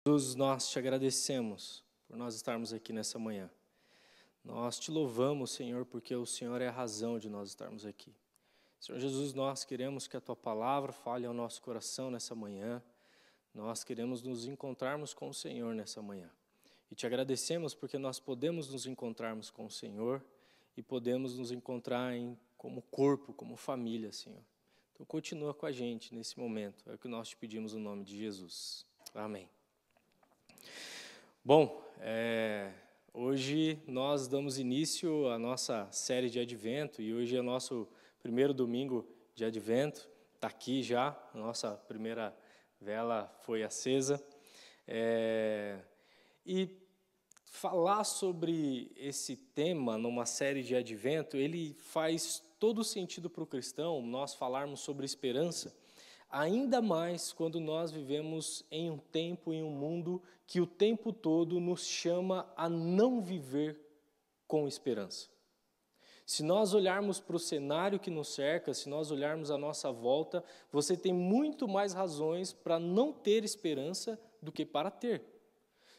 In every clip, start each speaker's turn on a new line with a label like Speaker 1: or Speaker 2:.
Speaker 1: Jesus, nós te agradecemos por nós estarmos aqui nessa manhã. Nós te louvamos, Senhor, porque o Senhor é a razão de nós estarmos aqui. Senhor Jesus, nós queremos que a Tua palavra fale ao nosso coração nessa manhã. Nós queremos nos encontrarmos com o Senhor nessa manhã. E te agradecemos porque nós podemos nos encontrarmos com o Senhor e podemos nos encontrar como corpo, como família, Senhor. Então continua com a gente nesse momento. É o que nós te pedimos no nome de Jesus. Amém. Bom, hoje nós damos início à nossa série de Advento e hoje é o nosso primeiro domingo de Advento. Está aqui já, a nossa primeira vela foi acesa. E falar sobre esse tema numa série de Advento, ele faz todo sentido para o cristão, nós falarmos sobre esperança, ainda mais quando nós vivemos em um tempo, em um mundo que o tempo todo nos chama a não viver com esperança. Se nós olharmos para o cenário que nos cerca, se nós olharmos à nossa volta, você tem muito mais razões para não ter esperança do que para ter.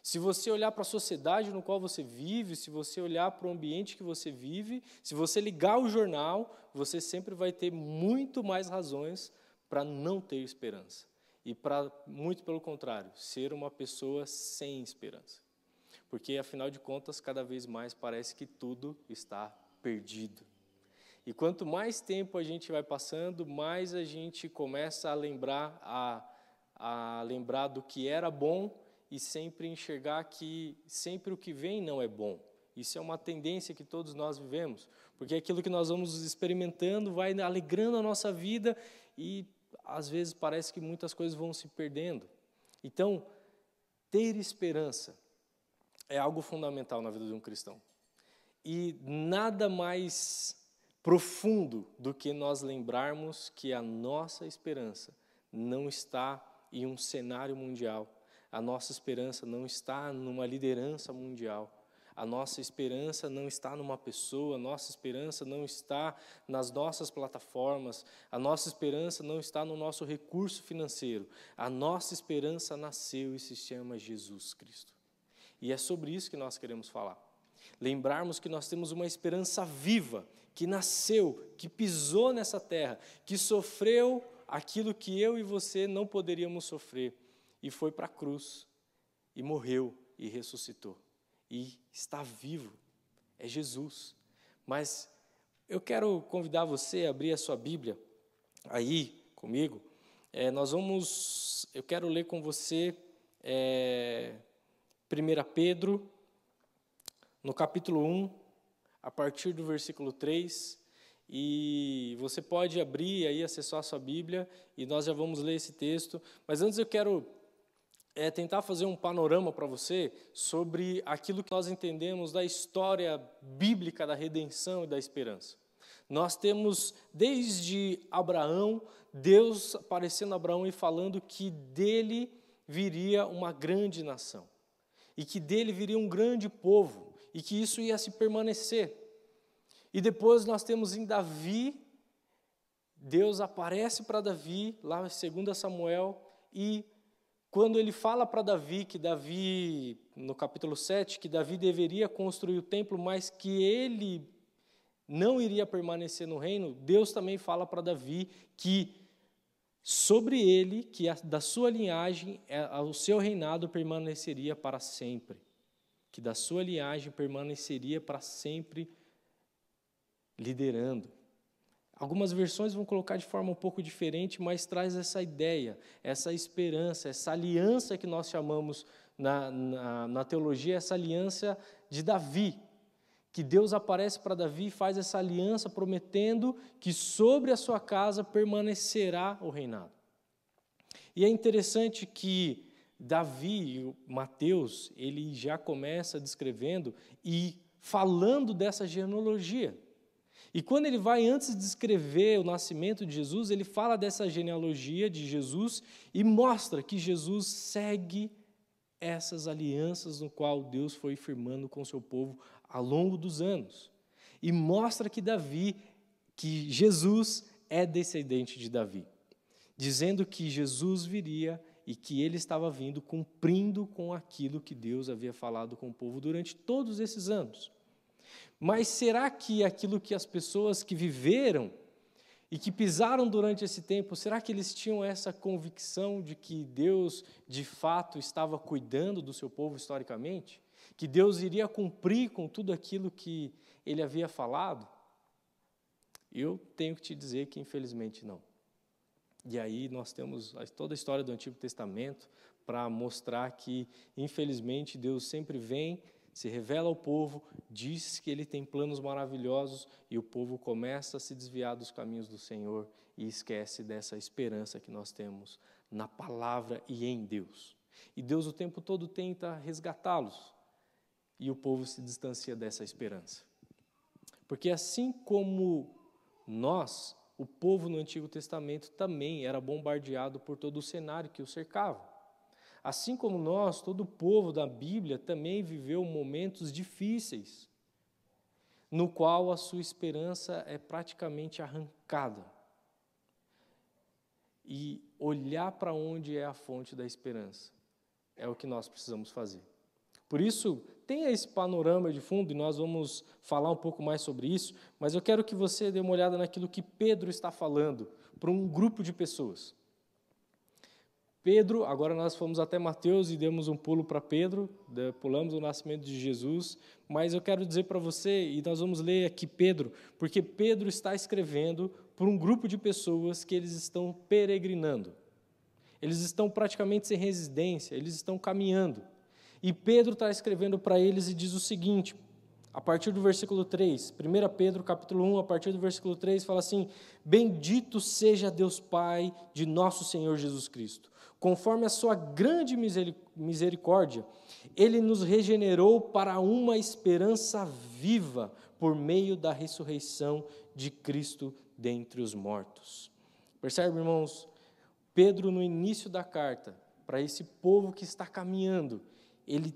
Speaker 1: Se você olhar para a sociedade no qual você vive, se você olhar para o ambiente que você vive, se você ligar o jornal, você sempre vai ter muito mais razões para não ter esperança. E para, muito pelo contrário, ser uma pessoa sem esperança. Porque, afinal de contas, cada vez mais parece que tudo está perdido. E quanto mais tempo a gente vai passando, mais a gente começa a lembrar do que era bom e sempre enxergar que sempre o que vem não é bom. Isso é uma tendência que todos nós vivemos, porque aquilo que nós vamos experimentando vai alegrando a nossa vida e, às vezes, parece que muitas coisas vão se perdendo. Então, ter esperança é algo fundamental na vida de um cristão. E nada mais profundo do que nós lembrarmos que a nossa esperança não está em um cenário mundial, a nossa esperança não está numa liderança mundial, a nossa esperança não está numa pessoa, a nossa esperança não está nas nossas plataformas, a nossa esperança não está no nosso recurso financeiro, a nossa esperança nasceu e se chama Jesus Cristo. E é sobre isso que nós queremos falar. Lembrarmos que nós temos uma esperança viva, que nasceu, que pisou nessa terra, que sofreu aquilo que eu e você não poderíamos sofrer, e foi para a cruz, e morreu, e ressuscitou, e está vivo, é Jesus. Mas eu quero convidar você a abrir a sua Bíblia, aí comigo, eu quero ler com você 1 Pedro, no capítulo 1, a partir do versículo 3, e você pode abrir aí, acessar a sua Bíblia, e nós já vamos ler esse texto. Mas antes eu quero tentar fazer um panorama para você sobre aquilo que nós entendemos da história bíblica da redenção e da esperança. Nós temos, desde Abraão, Deus aparecendo a Abraão e falando que dele viria uma grande nação, e que dele viria um grande povo, e que isso ia se permanecer. E depois nós temos em Davi, Deus aparece para Davi, lá em 2 Samuel, e quando ele fala para Davi, que Davi, no capítulo 7, que Davi deveria construir o templo, mas que ele não iria permanecer no reino, Deus também fala para Davi que sobre ele, que da sua linhagem, o seu reinado permaneceria para sempre. Que da sua linhagem permaneceria para sempre liderando. Algumas versões vão colocar de forma um pouco diferente, mas traz essa ideia, essa esperança, essa aliança que nós chamamos na teologia, essa aliança de Davi, que Deus aparece para Davi e faz essa aliança prometendo que sobre a sua casa permanecerá o reinado. E é interessante que Davi, Mateus, ele já começa descrevendo e falando dessa genealogia. E quando ele vai, antes de descrever o nascimento de Jesus, ele fala dessa genealogia de Jesus e mostra que Jesus segue essas alianças no qual Deus foi firmando com o seu povo ao longo dos anos. E mostra que Jesus é descendente de Davi, dizendo que Jesus viria e que ele estava vindo cumprindo com aquilo que Deus havia falado com o povo durante todos esses anos. Mas será que aquilo que as pessoas que viveram e que pisaram durante esse tempo, será que eles tinham essa convicção de que Deus, de fato, estava cuidando do seu povo historicamente? Que Deus iria cumprir com tudo aquilo que ele havia falado? Eu tenho que te dizer que, infelizmente, não. E aí nós temos toda a história do Antigo Testamento para mostrar que, infelizmente, Deus sempre vem, se revela ao povo, diz que ele tem planos maravilhosos e o povo começa a se desviar dos caminhos do Senhor e esquece dessa esperança que nós temos na palavra e em Deus. E Deus o tempo todo tenta resgatá-los e o povo se distancia dessa esperança. Porque assim como nós, o povo no Antigo Testamento também era bombardeado por todo o cenário que o cercava. Assim como nós, todo o povo da Bíblia também viveu momentos difíceis, no qual a sua esperança é praticamente arrancada. E olhar para onde é a fonte da esperança é o que nós precisamos fazer. Por isso, tenha esse panorama de fundo, e nós vamos falar um pouco mais sobre isso, mas eu quero que você dê uma olhada naquilo que Pedro está falando para um grupo de pessoas. Pedro, agora nós fomos até Mateus e demos um pulo para Pedro, pulamos o nascimento de Jesus, mas eu quero dizer para você, e nós vamos ler aqui Pedro, porque Pedro está escrevendo para um grupo de pessoas que eles estão peregrinando. Eles estão praticamente sem residência, eles estão caminhando. E Pedro está escrevendo para eles e diz o seguinte, a partir do versículo 3, 1 Pedro capítulo 1, a partir do versículo 3, fala assim: Bendito seja Deus Pai de nosso Senhor Jesus Cristo. Conforme a sua grande misericórdia, Ele nos regenerou para uma esperança viva por meio da ressurreição de Cristo dentre os mortos. Percebe, irmãos? Pedro, no início da carta, para esse povo que está caminhando, ele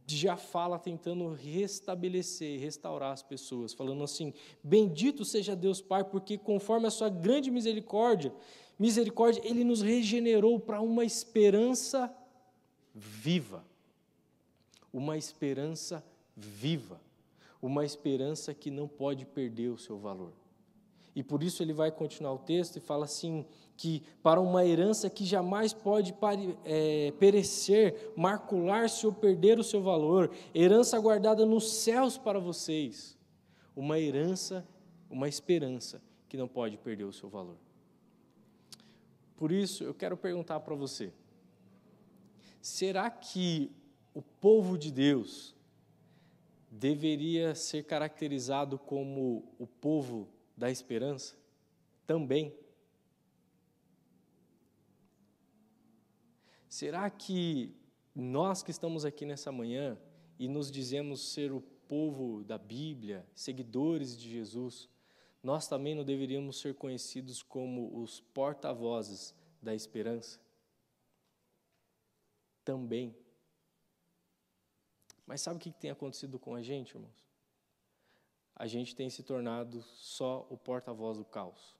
Speaker 1: já fala tentando restabelecer, restaurar as pessoas, falando assim: Bendito seja Deus Pai, porque conforme a sua grande misericórdia, Ele nos regenerou para uma esperança viva. Uma esperança viva. Uma esperança que não pode perder o seu valor. E por isso ele vai continuar o texto e fala assim, que para uma herança que jamais pode perecer, macular-se ou perder o seu valor, herança guardada nos céus para vocês. Uma herança, uma esperança que não pode perder o seu valor. Por isso, eu quero perguntar para você, será que o povo de Deus deveria ser caracterizado como o povo da esperança? Também. Será que nós que estamos aqui nessa manhã e nos dizemos ser o povo da Bíblia, seguidores de Jesus, nós também não deveríamos ser conhecidos como os porta-vozes da esperança? Também. Mas sabe o que tem acontecido com a gente, irmãos? A gente tem se tornado só o porta-voz do caos.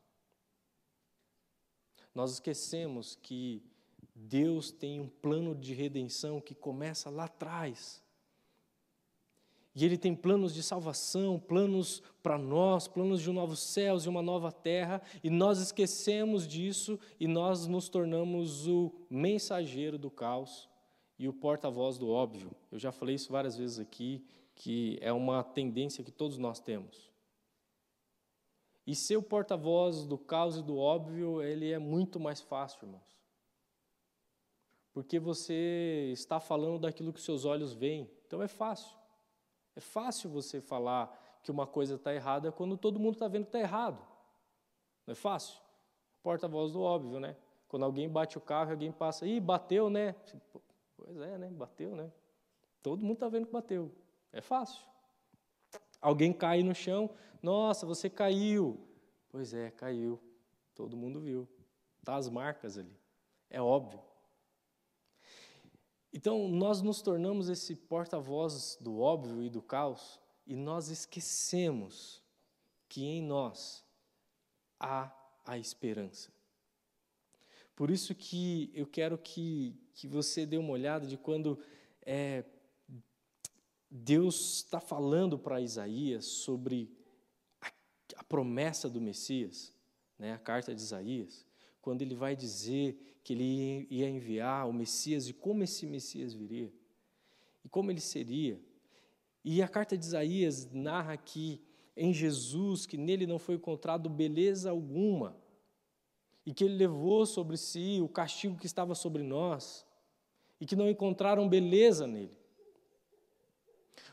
Speaker 1: Nós esquecemos que Deus tem um plano de redenção que começa lá atrás. E Ele tem planos de salvação, planos para nós, planos de um novo céus e uma nova terra, e nós esquecemos disso e nós nos tornamos o mensageiro do caos e o porta-voz do óbvio. Eu já falei isso várias vezes aqui, que é uma tendência que todos nós temos. E ser o porta-voz do caos e do óbvio, ele é muito mais fácil, irmãos. Porque você está falando daquilo que seus olhos veem, então é fácil. É fácil você falar que uma coisa está errada quando todo mundo está vendo que está errado. Não é fácil? Porta-voz do óbvio, né? Quando alguém bate o carro e alguém passa, bateu, né? Pois é, né? Bateu, né? Todo mundo está vendo que bateu. É fácil. Alguém cai no chão, nossa, você caiu. Pois é, caiu. Todo mundo viu. Tá as marcas ali. É óbvio. Então, nós nos tornamos esse porta-voz do óbvio e do caos, e nós esquecemos que em nós há a esperança. Por isso que eu quero que você dê uma olhada de quando Deus está falando para Isaías sobre a promessa do Messias, né, a carta de Isaías, quando ele vai dizer que ele ia enviar o Messias e como esse Messias viria, e como ele seria. E a carta de Isaías narra que em Jesus, que nele não foi encontrado beleza alguma, e que ele levou sobre si o castigo que estava sobre nós, e que não encontraram beleza nele.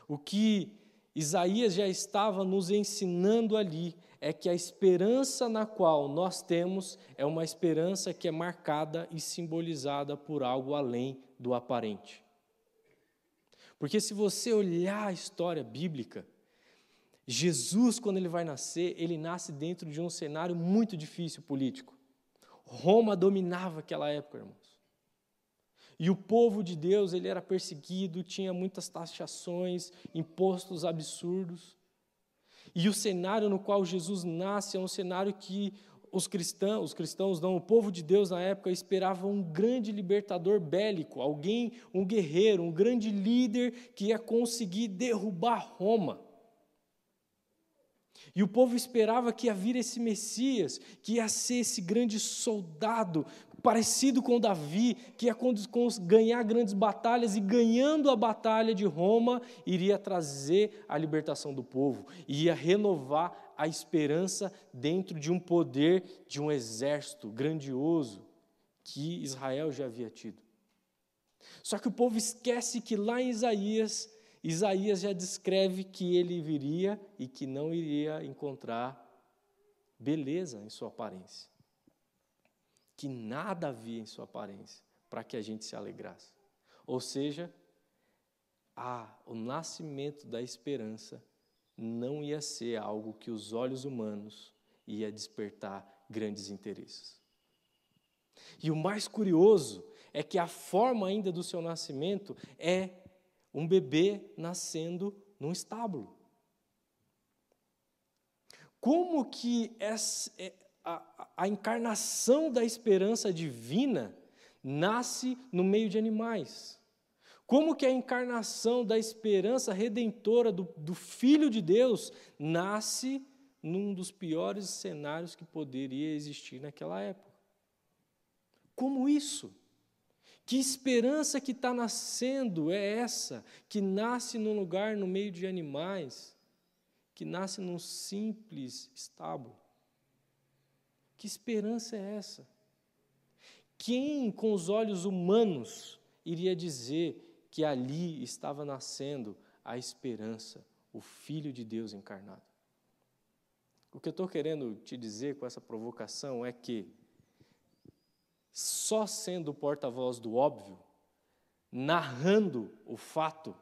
Speaker 1: O que Isaías já estava nos ensinando ali é que a esperança na qual nós temos é uma esperança que é marcada e simbolizada por algo além do aparente. Porque se você olhar a história bíblica, Jesus, quando ele vai nascer, ele nasce dentro de um cenário muito difícil político. Roma dominava aquela época, irmãos. E o povo de Deus, ele era perseguido, tinha muitas taxações, impostos absurdos. E o cenário no qual Jesus nasce é um cenário que o povo de Deus na época esperava um grande libertador bélico, alguém, um guerreiro, um grande líder que ia conseguir derrubar Roma. E o povo esperava que ia vir esse Messias, que ia ser esse grande soldado, parecido com Davi, que ia ganhar grandes batalhas, e ganhando a batalha de Roma, iria trazer a libertação do povo, ia renovar a esperança dentro de um poder, de um exército grandioso, que Israel já havia tido. Só que o povo esquece que lá em Isaías já descreve que ele viria e que não iria encontrar beleza em sua aparência. Que nada havia em sua aparência para que a gente se alegrasse. Ou seja, o nascimento da esperança não ia ser algo que os olhos humanos ia despertar grandes interesses. E o mais curioso é que a forma ainda do seu nascimento é um bebê nascendo num estábulo. Como que a encarnação da esperança divina nasce no meio de animais? Como que a encarnação da esperança redentora do Filho de Deus nasce num dos piores cenários que poderia existir naquela época? Como isso? Que esperança que está nascendo é essa, que nasce num lugar no meio de animais, que nasce num simples estábulo? Que esperança é essa? Quem, com os olhos humanos, iria dizer que ali estava nascendo a esperança, o Filho de Deus encarnado? O que eu estou querendo te dizer com essa provocação é que, só sendo o porta-voz do óbvio, narrando o fato,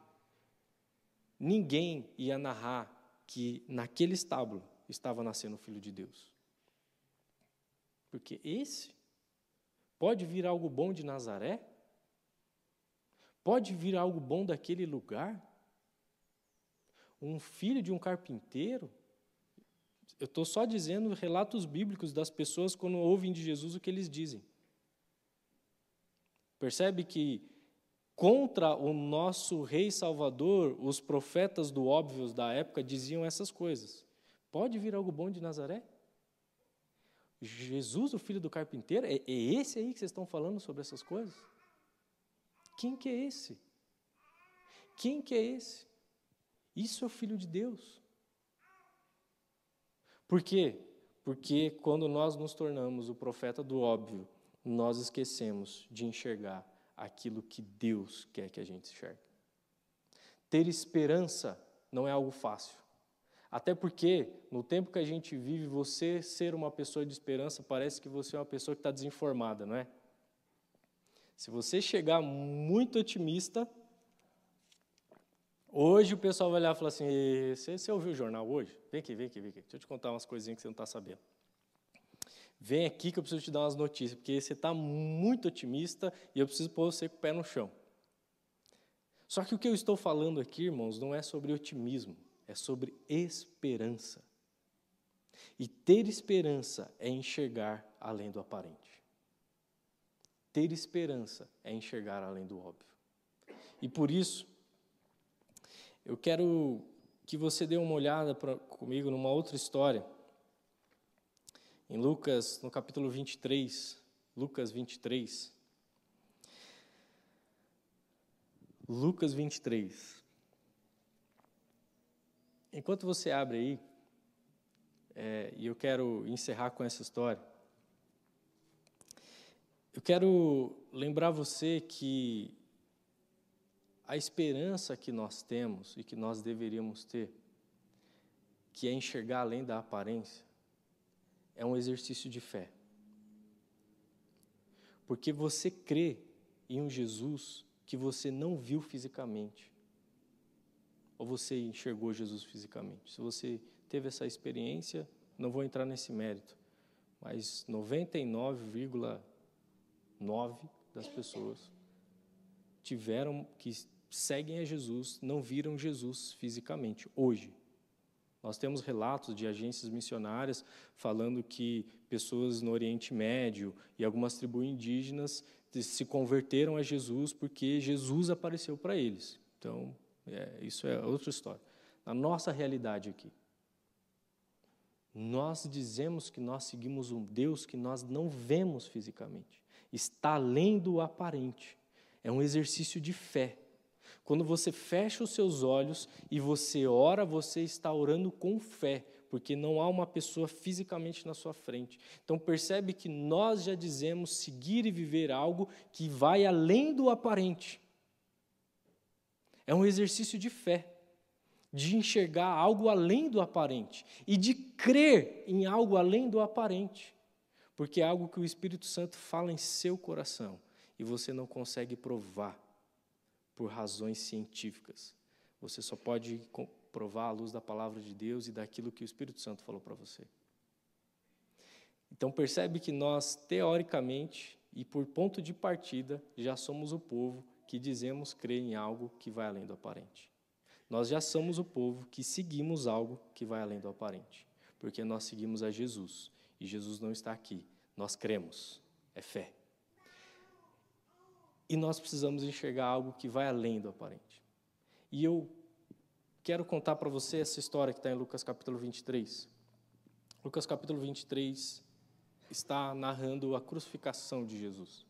Speaker 1: ninguém ia narrar que naquele estábulo estava nascendo o Filho de Deus. Porque pode vir algo bom de Nazaré? Pode vir algo bom daquele lugar? Um filho de um carpinteiro? Eu estou só dizendo relatos bíblicos das pessoas quando ouvem de Jesus o que eles dizem. Percebe que contra o nosso Rei Salvador, os profetas do óbvio da época diziam essas coisas. Pode vir algo bom de Nazaré? Jesus, o filho do carpinteiro, é esse aí que vocês estão falando sobre essas coisas? Quem que é esse? Quem que é esse? Isso é o Filho de Deus. Por quê? Porque quando nós nos tornamos o profeta do óbvio, nós esquecemos de enxergar aquilo que Deus quer que a gente enxergue. Ter esperança não é algo fácil. Até porque, no tempo que a gente vive, você ser uma pessoa de esperança parece que você é uma pessoa que está desinformada, não é? Se você chegar muito otimista, hoje o pessoal vai olhar e falar assim, você ouviu o jornal hoje? Vem aqui. Deixa eu te contar umas coisinhas que você não está sabendo. Vem aqui que eu preciso te dar umas notícias, porque você está muito otimista e eu preciso pôr você com o pé no chão. Só que o que eu estou falando aqui, irmãos, não é sobre otimismo, é sobre esperança. E ter esperança é enxergar além do aparente. ter esperança é enxergar além do óbvio. E por isso, eu quero que você dê uma olhada comigo numa outra história. Em Lucas, no capítulo 23, Lucas 23. Lucas 23. Enquanto você abre aí, e eu quero encerrar com essa história, eu quero lembrar você que a esperança que nós temos e que nós deveríamos ter, que é enxergar além da aparência, é um exercício de fé. Porque você crê em um Jesus que você não viu fisicamente. Ou você enxergou Jesus fisicamente. Se você teve essa experiência, não vou entrar nesse mérito, mas 99,9% das pessoas que seguem a Jesus não viram Jesus fisicamente, hoje. Nós temos relatos de agências missionárias falando que pessoas no Oriente Médio e algumas tribos indígenas se converteram a Jesus porque Jesus apareceu para eles. Então, isso é outra história. Na nossa realidade aqui, nós dizemos que nós seguimos um Deus que nós não vemos fisicamente. Está além do aparente. É um exercício de fé. Quando você fecha os seus olhos e você ora, você está orando com fé, porque não há uma pessoa fisicamente na sua frente. Então percebe que nós já dizemos seguir e viver algo que vai além do aparente. É um exercício de fé, de enxergar algo além do aparente e de crer em algo além do aparente, porque é algo que o Espírito Santo fala em seu coração e você não consegue provar por razões científicas. Você só pode provar à luz da palavra de Deus e daquilo que o Espírito Santo falou para você. Então percebe que nós, teoricamente, e por ponto de partida, já somos o povo que dizemos crer em algo que vai além do aparente. Nós já somos o povo que seguimos algo que vai além do aparente, porque nós seguimos a Jesus, e Jesus não está aqui, nós cremos, é fé. E nós precisamos enxergar algo que vai além do aparente. E eu quero contar para você essa história que está em Lucas capítulo 23. Lucas capítulo 23 está narrando a crucificação de Jesus.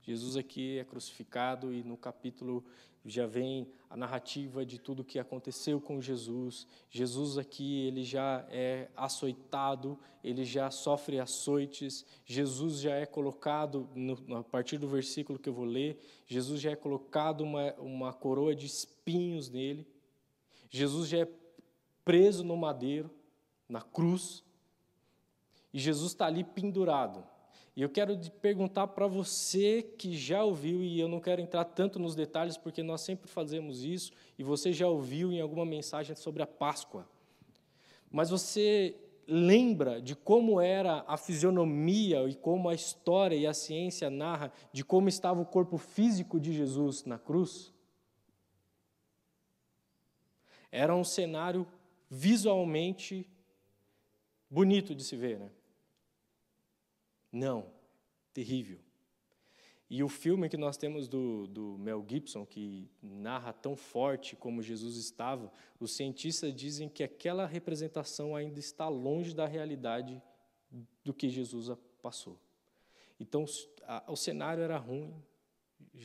Speaker 1: Jesus aqui é crucificado e no capítulo já vem a narrativa de tudo o que aconteceu com Jesus. Jesus aqui, ele já é açoitado, ele já sofre açoites. Jesus já é colocado, a partir do versículo que eu vou ler, Jesus já é colocado uma coroa de espinhos nele. Jesus já é preso no madeiro, na cruz. E Jesus está ali pendurado. E eu quero perguntar para você que já ouviu, e eu não quero entrar tanto nos detalhes, porque nós sempre fazemos isso, e você já ouviu em alguma mensagem sobre a Páscoa. Mas você lembra de como era a fisionomia e como a história e a ciência narra de como estava o corpo físico de Jesus na cruz? Era um cenário visualmente bonito de se ver, né? Não, terrível. E o filme que nós temos do Mel Gibson, que narra tão forte como Jesus estava, os cientistas dizem que aquela representação ainda está longe da realidade do que Jesus passou. Então, o cenário era ruim,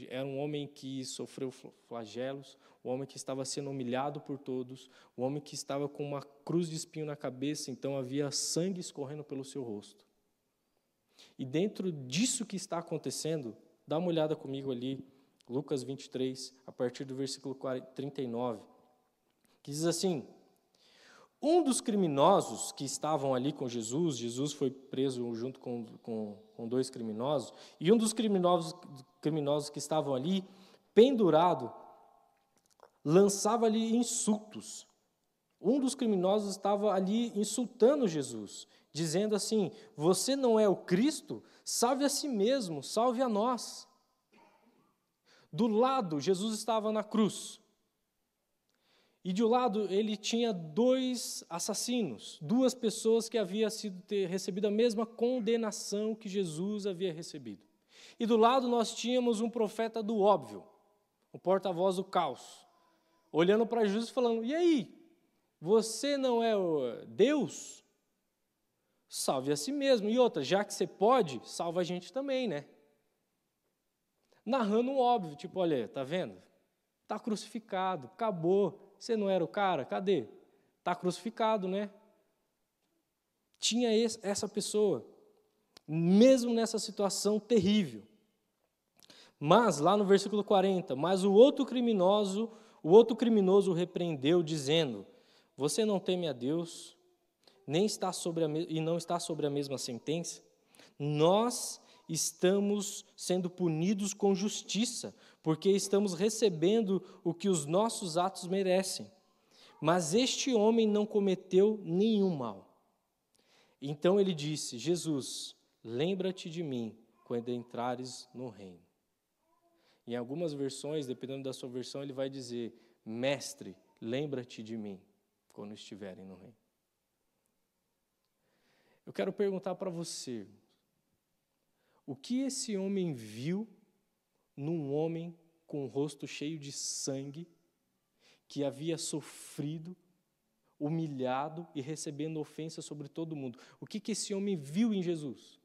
Speaker 1: era um homem que sofreu flagelos, um homem que estava sendo humilhado por todos, um homem que estava com uma cruz de espinho na cabeça, então havia sangue escorrendo pelo seu rosto. E dentro disso que está acontecendo, dá uma olhada comigo ali, Lucas 23, a partir do versículo 39, que diz assim: um dos criminosos que estavam ali com Jesus, Jesus foi preso junto com dois criminosos, e um dos criminosos que estavam ali, pendurado, lançava-lhe insultos. Um dos criminosos estava ali insultando Jesus, dizendo assim: você não é o Cristo? Salve a si mesmo, salve a nós. Do lado, Jesus estava na cruz. E de um lado, ele tinha dois assassinos, duas pessoas que haviam recebido a mesma condenação que Jesus havia recebido. E do lado nós tínhamos um profeta do óbvio, o porta-voz do caos, olhando para Jesus e falando: e aí, você não é o Deus? Salve a si mesmo. E outra, já que você pode, salva a gente também, né? Narrando um óbvio, tipo, olha, tá vendo? Tá crucificado, acabou. Você não era o cara? Cadê? Tá crucificado, né? Tinha essa pessoa, mesmo nessa situação terrível. Mas, lá no versículo 40, mas o outro criminoso repreendeu, dizendo: você não teme a Deus, nem está e não está sobre a mesma sentença? Nós estamos sendo punidos com justiça, porque estamos recebendo o que os nossos atos merecem. Mas este homem não cometeu nenhum mal. Então ele disse: Jesus, lembra-te de mim quando entrares no reino. Em algumas versões, dependendo da sua versão, ele vai dizer: mestre, lembra-te de mim quando estiverem no reino. Eu quero perguntar para você, o que esse homem viu num homem com o rosto cheio de sangue, que havia sofrido, humilhado e recebendo ofensa sobre todo mundo? O que esse homem viu em Jesus?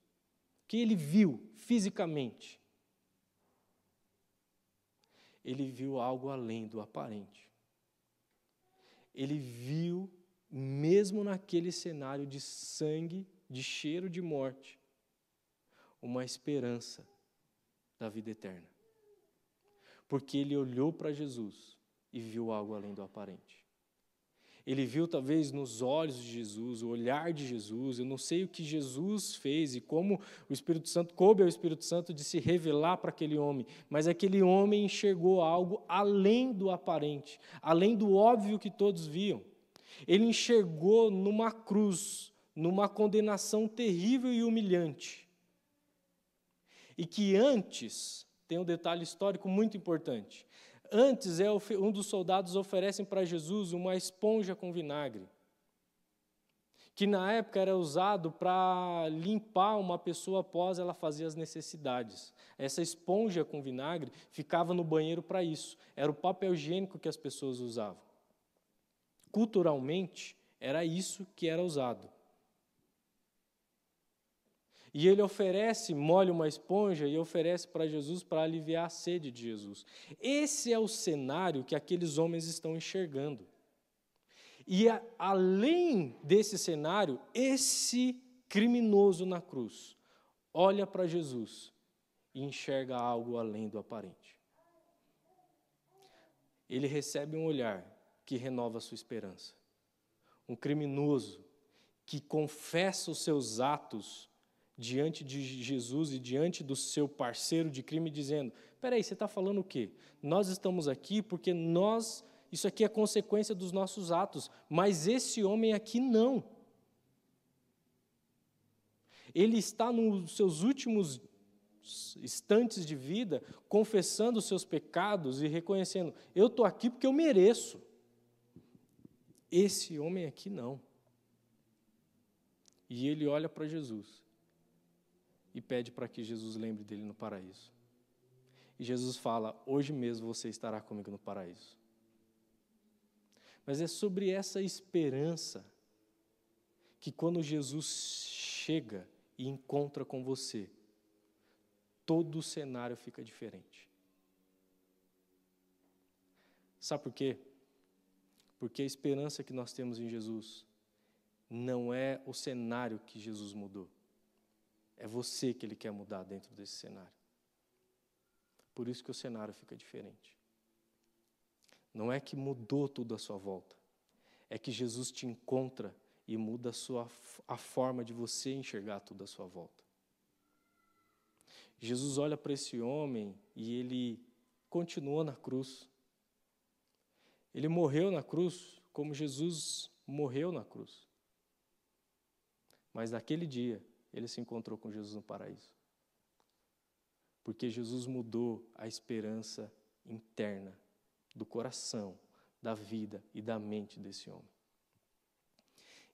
Speaker 1: O que ele viu fisicamente? Ele viu algo além do aparente. Ele viu, mesmo naquele cenário de sangue, de cheiro de morte, uma esperança da vida eterna. Porque ele olhou para Jesus e viu algo além do aparente. Ele viu talvez nos olhos de Jesus, o olhar de Jesus. Eu não sei o que Jesus fez e como o Espírito Santo, coube ao Espírito Santo de se revelar para aquele homem, mas aquele homem enxergou algo além do aparente, além do óbvio que todos viam. Ele enxergou numa cruz, numa condenação terrível e humilhante. E que antes, tem um detalhe histórico muito importante, antes um dos soldados oferecem para Jesus uma esponja com vinagre, que na época era usado para limpar uma pessoa após ela fazer as necessidades. Essa esponja com vinagre ficava no banheiro para isso, era o papel higiênico que as pessoas usavam. Culturalmente, era isso que era usado. E ele molha uma esponja e oferece para Jesus para aliviar a sede de Jesus. Esse é o cenário que aqueles homens estão enxergando. E além desse cenário, esse criminoso na cruz olha para Jesus e enxerga algo além do aparente. Ele recebe um olhar que renova a sua esperança. Um criminoso que confessa os seus atos diante de Jesus e diante do seu parceiro de crime, dizendo: peraí, você está falando o quê? Nós estamos aqui porque isso aqui é consequência dos nossos atos, mas esse homem aqui não. Ele está nos seus últimos instantes de vida, confessando os seus pecados e reconhecendo: eu estou aqui porque eu mereço. Esse homem aqui não. E ele olha para Jesus e pede para que Jesus lembre dele no paraíso. E Jesus fala: hoje mesmo você estará comigo no paraíso. Mas é sobre essa esperança que quando Jesus chega e encontra com você, todo o cenário fica diferente. Sabe por quê? Porque a esperança que nós temos em Jesus não é o cenário que Jesus mudou. É você que Ele quer mudar dentro desse cenário. Por isso que o cenário fica diferente. Não é que mudou tudo à sua volta. É que Jesus te encontra e muda a forma de você enxergar tudo à sua volta. Jesus olha para esse homem e ele continua na cruz. Ele morreu na cruz como Jesus morreu na cruz. Mas naquele dia, ele se encontrou com Jesus no paraíso. Porque Jesus mudou a esperança interna do coração, da vida e da mente desse homem.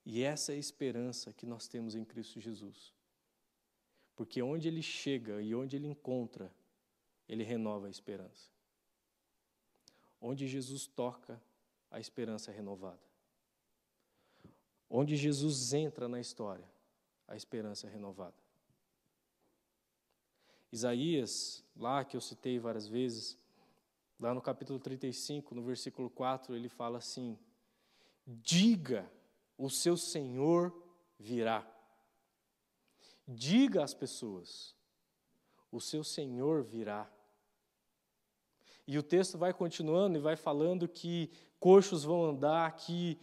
Speaker 1: E essa é a esperança que nós temos em Cristo Jesus. Porque onde ele chega e onde ele encontra, ele renova a esperança. Onde Jesus toca, a esperança é renovada. Onde Jesus entra na história, a esperança é renovada. Isaías, lá que eu citei várias vezes, lá no capítulo 35, no versículo 4, ele fala assim: diga, o seu Senhor virá. Diga às pessoas, o seu Senhor virá. E o texto vai continuando e vai falando que coxos vão andar, que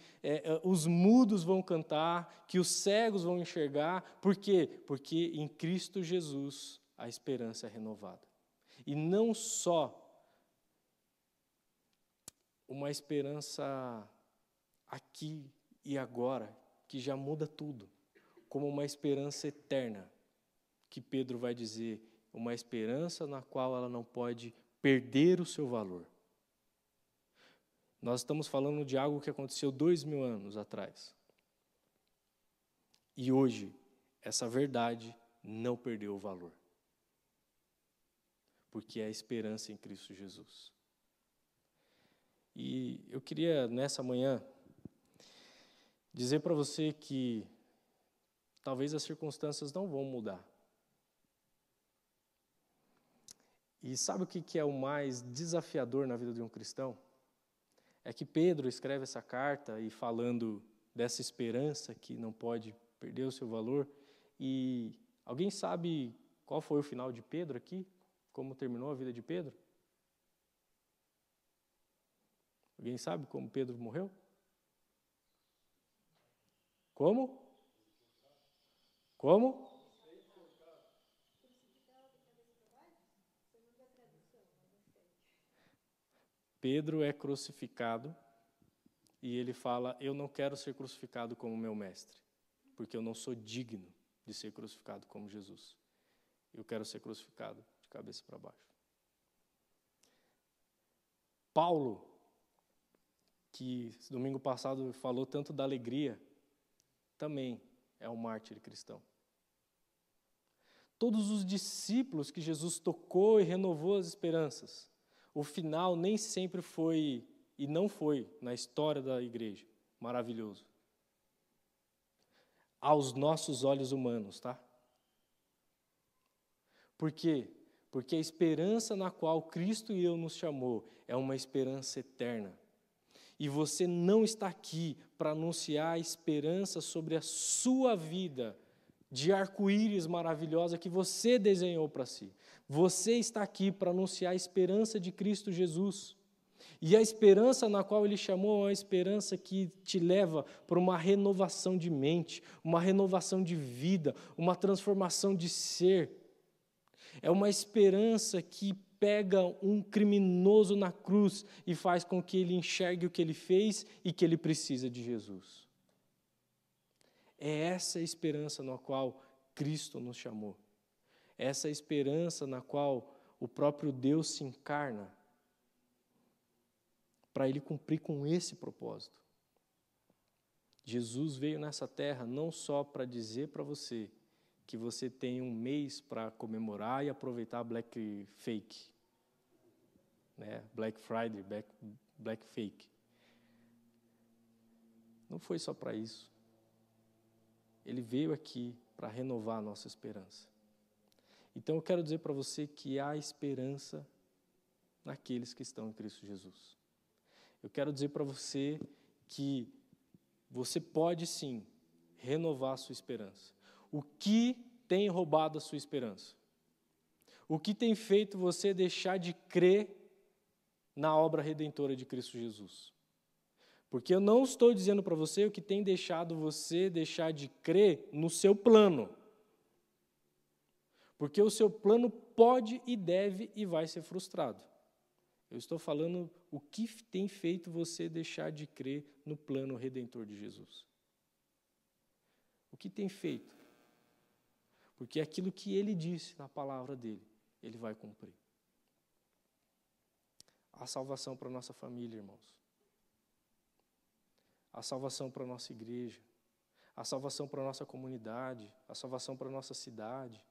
Speaker 1: os mudos vão cantar, que os cegos vão enxergar. Por quê? Porque em Cristo Jesus a esperança é renovada. E não só uma esperança aqui e agora, que já muda tudo, como uma esperança eterna, que Pedro vai dizer, uma esperança na qual ela não pode perder o seu valor. Nós estamos falando de algo que aconteceu 2000 anos atrás. E hoje, essa verdade não perdeu o valor. Porque é a esperança em Cristo Jesus. E eu queria, nessa manhã, dizer para você que talvez as circunstâncias não vão mudar. E sabe o que é o mais desafiador na vida de um cristão? É que Pedro escreve essa carta e falando dessa esperança que não pode perder o seu valor. E alguém sabe qual foi o final de Pedro aqui? Como terminou a vida de Pedro? Alguém sabe como Pedro morreu? Como? Como? Pedro é crucificado e ele fala: eu não quero ser crucificado como meu mestre, porque eu não sou digno de ser crucificado como Jesus. Eu quero ser crucificado de cabeça para baixo. Paulo, que domingo passado falou tanto da alegria, também é um mártir cristão. Todos os discípulos que Jesus tocou e renovou as esperanças, o final nem sempre foi, e não foi, na história da igreja, maravilhoso. Aos nossos olhos humanos, tá? Por quê? Porque a esperança na qual Cristo e eu nos chamou é uma esperança eterna. E você não está aqui para anunciar a esperança sobre a sua vida de arco-íris maravilhosa que você desenhou para si. Você está aqui para anunciar a esperança de Cristo Jesus. E a esperança na qual Ele chamou é uma esperança que te leva para uma renovação de mente, uma renovação de vida, uma transformação de ser. É uma esperança que pega um criminoso na cruz e faz com que ele enxergue o que ele fez e que ele precisa de Jesus. É essa a esperança na qual Cristo nos chamou. É essa a esperança na qual o próprio Deus se encarna para Ele cumprir com esse propósito. Jesus veio nessa terra não só para dizer para você que você tem um mês para comemorar e aproveitar Black Fake, né? Black Friday, Black Fake. Não foi só para isso. Ele veio aqui para renovar a nossa esperança. Então eu quero dizer para você que há esperança naqueles que estão em Cristo Jesus. Eu quero dizer para você que você pode sim renovar a sua esperança. O que tem roubado a sua esperança? O que tem feito você deixar de crer na obra redentora de Cristo Jesus? Porque eu não estou dizendo para você o que tem deixado você deixar de crer no seu plano. Porque o seu plano pode e deve e vai ser frustrado. Eu estou falando o que tem feito você deixar de crer no plano redentor de Jesus. O que tem feito? Porque aquilo que Ele disse na palavra dEle, Ele vai cumprir. A salvação para a nossa família, irmãos. A salvação para a nossa igreja. A salvação para a nossa comunidade. A salvação para a nossa cidade.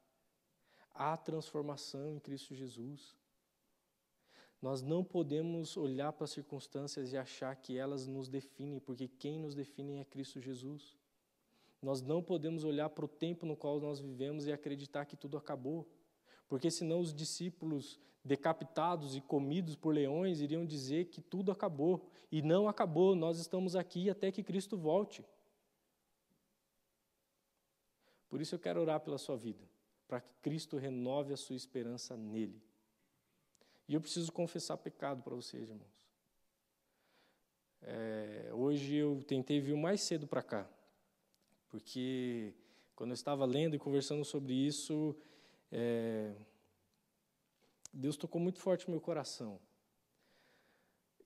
Speaker 1: Há transformação em Cristo Jesus. Nós não podemos olhar para as circunstâncias e achar que elas nos definem, porque quem nos define é Cristo Jesus. Nós não podemos olhar para o tempo no qual nós vivemos e acreditar que tudo acabou, porque senão os discípulos decapitados e comidos por leões iriam dizer que tudo acabou, e não acabou, nós estamos aqui até que Cristo volte. Por isso eu quero orar pela sua vida, para que Cristo renove a sua esperança nele. E eu preciso confessar pecado para vocês, irmãos. Hoje eu tentei vir o mais cedo para cá, porque quando eu estava lendo e conversando sobre isso, Deus tocou muito forte no meu coração.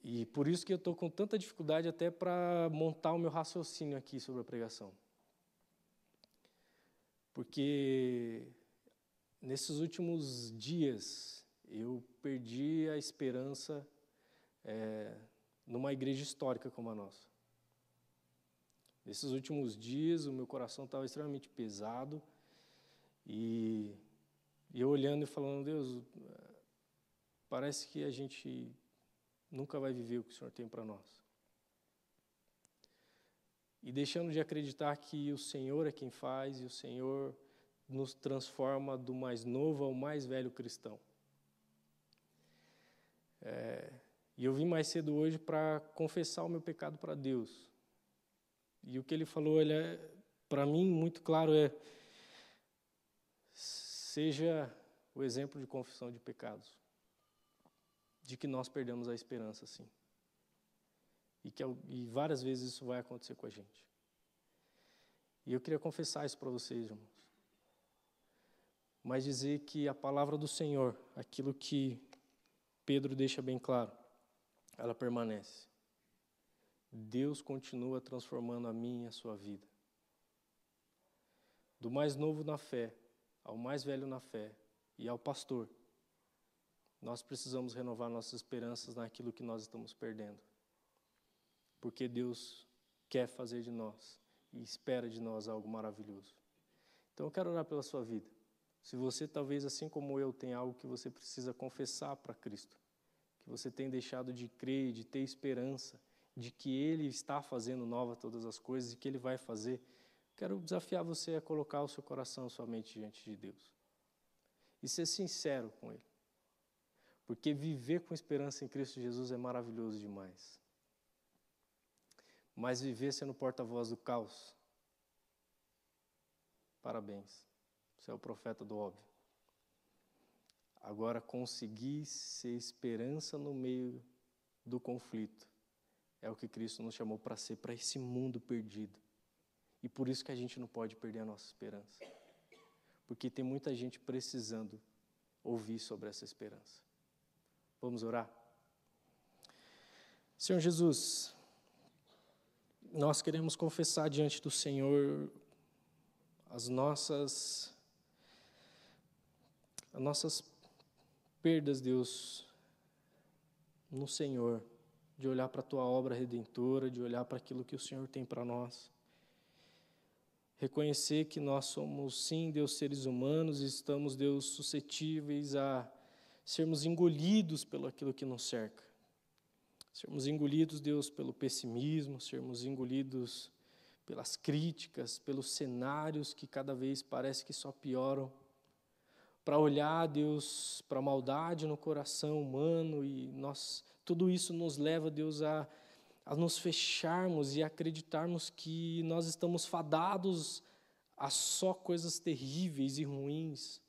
Speaker 1: E por isso que eu estou com tanta dificuldade até para montar o meu raciocínio aqui sobre a pregação. Porque nesses últimos dias eu perdi a esperança numa igreja histórica como a nossa. Nesses últimos dias o meu coração estava extremamente pesado e eu olhando e falando, Deus, parece que a gente nunca vai viver o que o Senhor tem para nós. E deixando de acreditar que o Senhor é quem faz e o Senhor nos transforma do mais novo ao mais velho cristão. E eu vim mais cedo hoje para confessar o meu pecado para Deus. E o que ele falou, para mim, muito claro, seja o exemplo de confissão de pecados, de que nós perdemos a esperança, sim. E várias vezes isso vai acontecer com a gente. E eu queria confessar isso para vocês, irmãos. Mas dizer que a palavra do Senhor, aquilo que Pedro deixa bem claro, ela permanece. Deus continua transformando a minha e a sua vida. Do mais novo na fé, ao mais velho na fé e ao pastor, nós precisamos renovar nossas esperanças naquilo que nós estamos perdendo. Porque Deus quer fazer de nós e espera de nós algo maravilhoso. Então eu quero orar pela sua vida. Se você talvez, assim como eu, tem algo que você precisa confessar para Cristo, que você tem deixado de crer, de ter esperança, de que Ele está fazendo nova todas as coisas e que Ele vai fazer, quero desafiar você a colocar o seu coração, sua mente diante de Deus. E ser sincero com Ele. Porque viver com esperança em Cristo Jesus é maravilhoso demais. Mas viver sendo porta-voz do caos, parabéns, você é o profeta do óbvio. Agora, conseguir ser esperança no meio do conflito é o que Cristo nos chamou para ser, para esse mundo perdido. E por isso que a gente não pode perder a nossa esperança. Porque tem muita gente precisando ouvir sobre essa esperança. Vamos orar? Senhor Jesus, nós queremos confessar diante do Senhor as nossas perdas, Deus, no Senhor, de olhar para a Tua obra redentora, de olhar para aquilo que o Senhor tem para nós. Reconhecer que nós somos, sim, Deus, seres humanos e estamos, Deus, suscetíveis a sermos engolidos pelo aquilo que nos cerca. Sermos engolidos, Deus, pelo pessimismo, sermos engolidos pelas críticas, pelos cenários que cada vez parece que só pioram. Para olhar, Deus, para a maldade no coração humano e tudo isso nos leva, Deus, a nos fecharmos e acreditarmos que nós estamos fadados a só coisas terríveis e ruins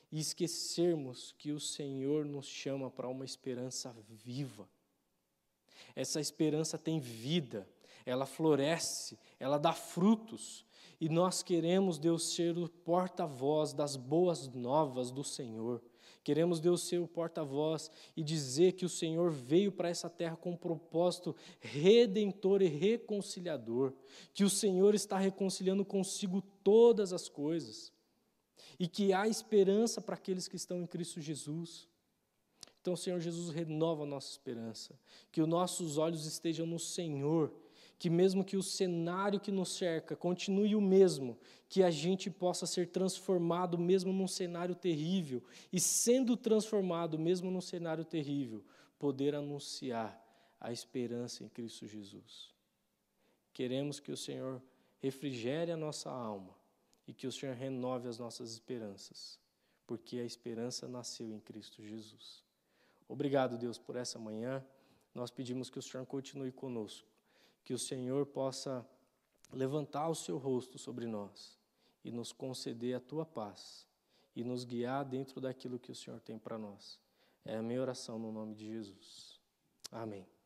Speaker 1: e esquecermos que o Senhor nos chama para uma esperança viva. Essa esperança tem vida, ela floresce, ela dá frutos. E nós queremos, Deus, ser o porta-voz das boas novas do Senhor. Queremos, Deus, ser o porta-voz e dizer que o Senhor veio para essa terra com um propósito redentor e reconciliador. Que o Senhor está reconciliando consigo todas as coisas. E que há esperança para aqueles que estão em Cristo Jesus. Então, Senhor Jesus, renova a nossa esperança. Que os nossos olhos estejam no Senhor. que mesmo que o cenário que nos cerca continue o mesmo, que a gente possa ser transformado mesmo num cenário terrível, e sendo transformado mesmo num cenário terrível, poder anunciar a esperança em Cristo Jesus. Queremos que o Senhor refrigere a nossa alma e que o Senhor renove as nossas esperanças, porque a esperança nasceu em Cristo Jesus. Obrigado, Deus, por essa manhã. Nós pedimos que o Senhor continue conosco, que o Senhor possa levantar o seu rosto sobre nós e nos conceder a tua paz e nos guiar dentro daquilo que o Senhor tem para nós. É a minha oração no nome de Jesus. Amém.